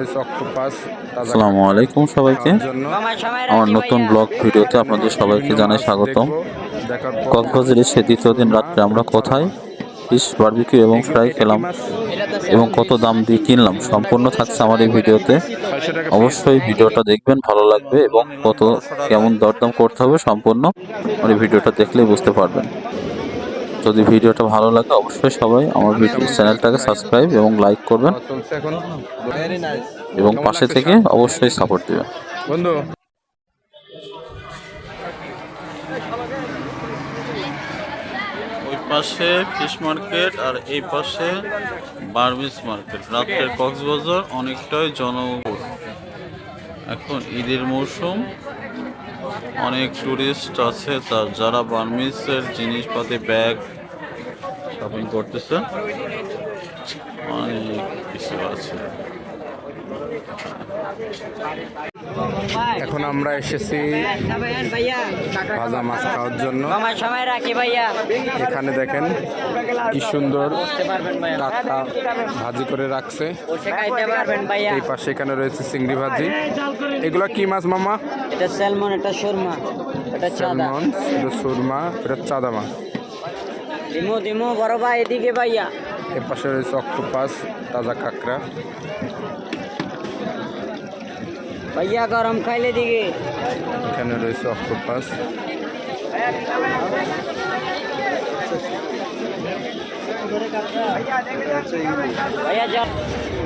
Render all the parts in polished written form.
আসসালামু আলাইকুম সবাইকে। আমার নতুন ব্লগ ভিডিওতে আপনাদের সবাইকে জানাই স্বাগতম। কক্সবাজারের সে দ্বিতীয় দিন রাত্রে আমরা কোথায় ফিশ বারবিকিউ এবং ফ্রাই খেলাম এবং কত দাম দিয়ে কিনলাম সম্পূর্ণ থাকছে আমার এই ভিডিওতে। অবশ্যই ভিডিওটা দেখবেন, ভালো লাগবে এবং কত কেমন দরদাম করতে হবে সম্পূর্ণ আমার এই ভিডিওটা দেখলেই বুঝতে পারবেন। যদি ভিডিওটা ভালো লাগে অবশ্যই সবাই আমার চ্যানেলটাকে সাবস্ক্রাইব এবং লাইক করবেন এবং পাশে থেকে অবশ্যই সাপোর্ট দিবেন বন্ধু। ওই পাশে ফিশ মার্কেট আর এই পাশে বার্মিজ মার্কেট। রাত্রের কক্সবাজার অনেকটাই জনবহুল। এখন ঈদের মৌসুম, অনেক টুরিস্ট আছে তার যারা বার্মিজের জিনিসপাতি ব্যাগ শপিং করতেছে, অনেক কিছু আছে। এখন আমরা এসেছি ভাজা মাছ খাওয়ার জন্য। এখানে দেখেন কি সুন্দর টাটকা ভাজি করে রাখছে। এই পাশে এখানে রয়েছে চিংড়ি ভাজি। এগুলো কি মাছ মামা? এটা স্যালমন, এটা সুরমা, এটা চাঁদা। স্যালমন, এটা সুরমা, এটা চাঁদা মাছ। দিমু দিমু বড় ভাই এদিকে ভাইয়া। এর পাশে রয়েছে অক্টোপাস, তাজা কাঁকড়া। ভাইয়া গরম খাইলে দিকে। এখানে রয়েছে অক্টোপাস।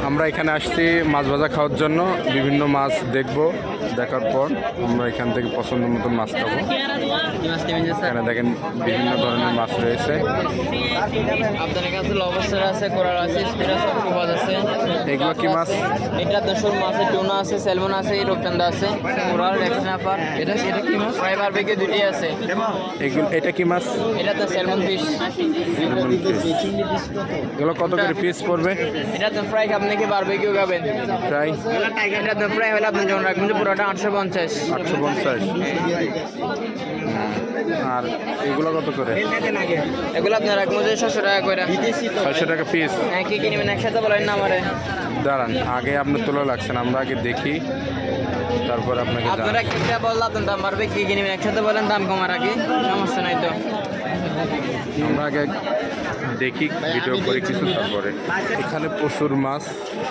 আমরা এখানে আসছি মাছ ভাজা খাওয়ার জন্য। বিভিন্ন মাছ দেখব, দেখার পর আমরা এখান থেকে পছন্দ মতো মাছ খাবো। এখানে দেখেন বিভিন্ন ধরনের মাছ রয়েছে। আপনাদের কাছে লবস্টার আছে, কোরাল আছে, স্কুইড আছে, অক্টোপাস আছে। এগুলো কি মাছ? এটা দশর মাছ আছে, টুনা আছে, স্যালমন আছে, রূপচাঁদা আছে, কোরাল, রেক্সনাপার। এটা কি মাছ? ফ্রাই বারবিকিউ দুটি আছে। এটা কি মাছ? এটা তো স্যালমন ফিশ। এগুলো কত করে পিস পড়বে? এটা তো ফ্রাই, আপনি কি বারবিকিউ খাবেন? ফ্রাই। এটা তো ফ্রাই হলে আপনি যেমন রাখবেন যে পুরোটা 850। 850। আর এগুলো কত করে? এগুলো আপনার রাখবো যে 600 টাকা করে। 600 টাকা পিস। হ্যাঁ, কি কিনবেন একসাথে বলেন না আমারে। দাঁড়ান, আগে আপনি তোলা লাগছেন, আমরা আগে দেখি, তারপর আপনাকে আপনারা কিনতে বললে আপনার দাম বাড়বে। কি কিনবেন একসাথে বলেন, দাম কমার আগে সমস্যা নাই তো। আমরা আগে দেখি, ভিডিও করে কিছু, তারপরে। এখানে প্রচুর মাছ,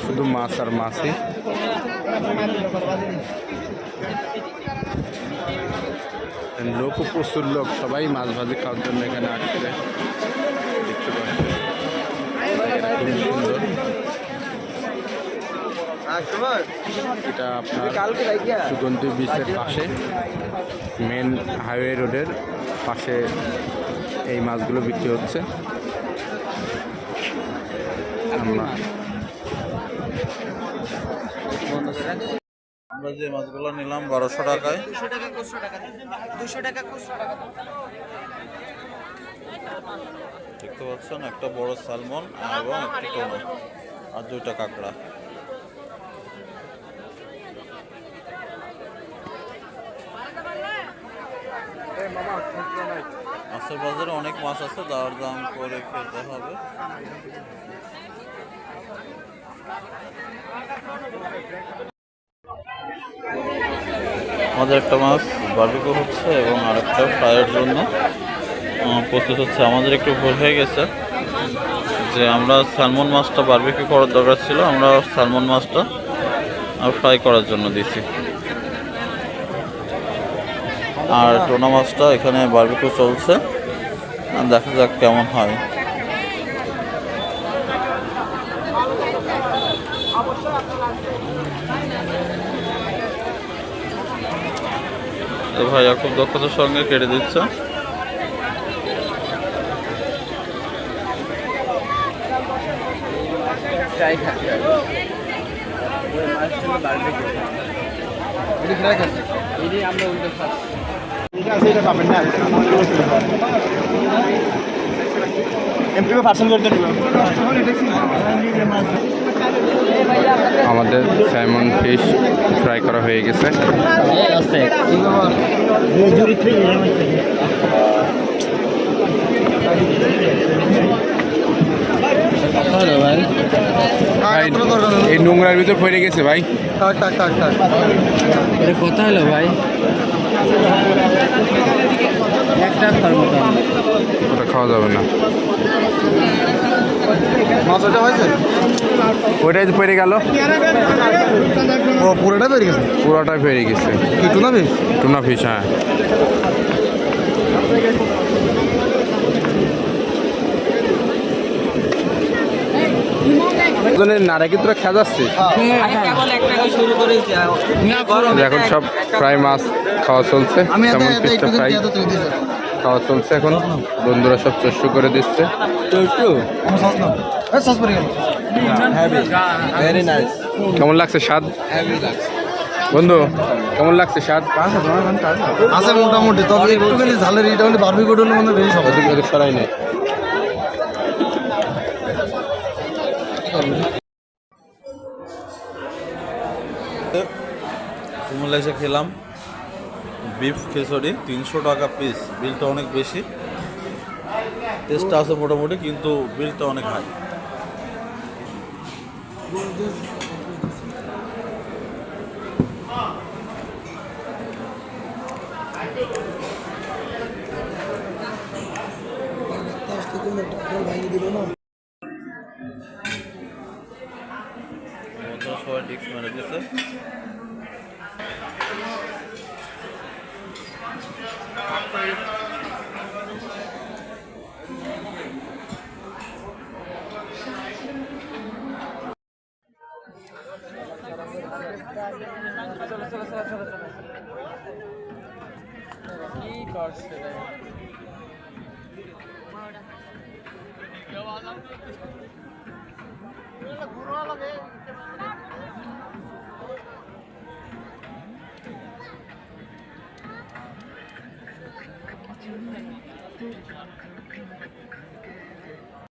শুধু মাছ আর মাছই। লোকও প্রচুর, লোক সবাই মাছ ভাজি খাওয়ার জন্য এখানে আসছে। দেখতে পাচ্ছেন খুব সুন্দর। এটা আপনার সুগন্ধি বিচের পাশে, মেন হাইওয়ে রোডের পাশে এই মাছগুলো বিক্রি হচ্ছে। আমরা যে মাছগুলো নিলাম 1200 টাকায়। 200 টাকা দেখতে পাচ্ছেন একটা বড় স্যালমন এবং একটা টোনা আর 2টা কাঁকড়া। মাছের বাজারে অনেক মাছ আছে, দর দাম করে খেতে হবে। আমাদের একটা মাছ বারবিকিউ হচ্ছে এবং আরেকটা ফ্রাইয়ের জন্য প্রস্তুত হচ্ছে। আমাদের একটু ভুল হয়ে গেছে যে আমরা স্যালমন মাছটা বারবিকিউ করার দরকার ছিল, আমরা স্যালমন মাছটা ফ্রাই করার জন্য দিছি, আর টোনা মাছটা এখানে বারবিকিউ চলছে। দেখা যাক কেমন হয়। ভাইয়া খুব দক্ষতার সঙ্গে কেটে দিচ্ছে। আমাদের স্যালমন ফিশ ফ্রাই করা হয়ে গেছে। হলো ভাই? ভাই এই নোংরার ভিতর পড়ে গেছে ভাই। এটা কত হলো ভাই? 1 টাকার মতো। ওটা খাওয়া যাবে না। মাছ ওটা হয়েছে? ওইটাই তো পড়ে গেল, ও পুরোটা বেরিয়ে গেছে। পুরোটাই পড়ে গেছে। কি টুনা ফিশ? টুনা ফিশ, হ্যাঁ। নারাকি তোরা খেয়া যাচ্ছে শুরু করেছি এখন সব প্রায় মাছ খাওয়া চলছে, আমি তেমন ফিশটা ফ্রাই খাওয়া চলছে এখন। বন্ধুরা সব চষ্টো করে দিচ্ছে। সস পড়ে গেল। কেমন লাগছে স্বাদ বন্ধু? কেমন লাগছে স্বাদ? আছে মোটামুটি, তবে একটুখানি ঝালের এটা হলে বারবিকিউ হলে মনে হয় বেশি সব। ওদের সরাই নেই। কুমিল্লা এসে খেলাম বিফ খিচুড়ি, 300 টাকা পিস। বিলটা অনেক বেশি, টেস্টটা আছে মোটামুটি, কিন্তু বিলটা অনেক হাই। সবাই ডিক্স মেরে দিয়েছে। কি করছে রে?